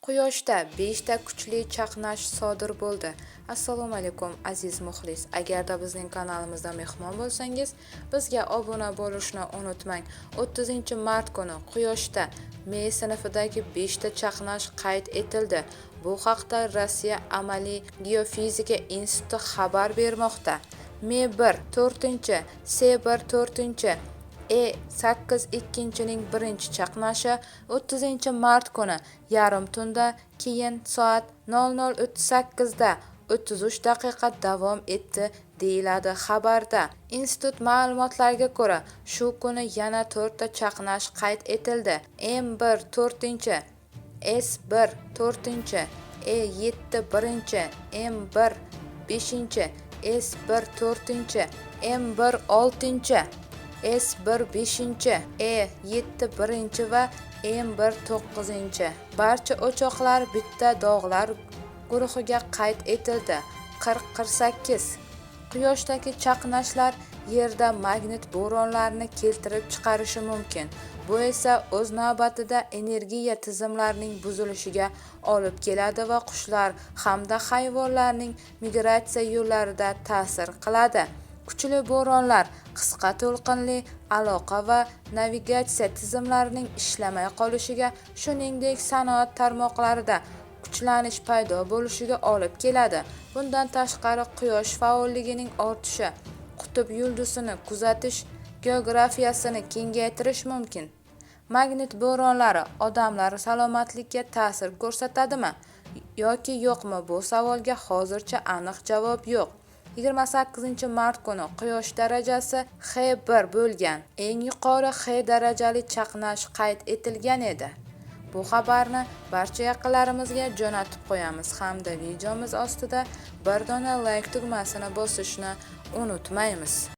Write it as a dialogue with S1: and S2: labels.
S1: Quyoshda 5 ta kuchli chaqnash sodir bo'ldi. Assalomu alaykum aziz muxlis. Agarda bizning kanalimizda mehmon bo'lsangiz, bizga obuna bo'lishni unutmang. 30-mart kuni Quyoshda Me sinfidagi 5 ta chaqnash qayd etildi. Bu haqda Rossiya Amaliy geofizika instituti xabar bermoqda. Me1 4-chi, Se1 4-chi, E8 ikkinchining birinchi chaqnashi 30-mart kuni yarim tunda keyin soat 00:38 da 33 daqiqa davom etdi, deyiladi xabarda. Institut ma'lumotlariga ko'ra, shu kuni yana 4 ta chaqnash qayd etildi. M1 4-chi, S1 4-chi, E7 birinchi, M1 5-chi, S1 4-chi, M1 6-chi, S1 5-chi, E7 birinchi va M1 9-chi. Barcha o'choqlar bitta dog'lar guruhiga qayd etildi. 40-48. Quyoshdagi chaqnashlar Yerda magnit bo'ronlarini keltirib chiqarishi mumkin. Bu esa o'z navbatida energiya tizimlarining buzilishiga olib keladi va qushlar hamda hayvonlarning migratsiya yo'llarida ta'sir qiladi. Kuchli bo'ronlar qisqa to'lqinli aloqa va navigatsiya tizimlarining ishlamay qolishiga, shuningdek sanoat tarmoqlarida kuchlanish paydo bo'lishiga olib keladi. Bundan tashqari, quyosh faolligining ortishi qutb yulduzini kuzatish geografiyasini kengaytirish mumkin. Magnit bo'ronlari odamlar salomatligiga ta'sir ko'rsatadimi yoki yo'qmi? Bu savolga hozircha aniq javob yo'q. 28-mart kuni Quyosh darajasi X1 bo'lgan. Eng yuqori X darajali chaqnash qayd etilgan edi. Bu xabarni barcha yaqinlarimizga jo'natib qo'yamiz hamda videomiz ostida bir dona like tugmasini bosishni unutmaymiz.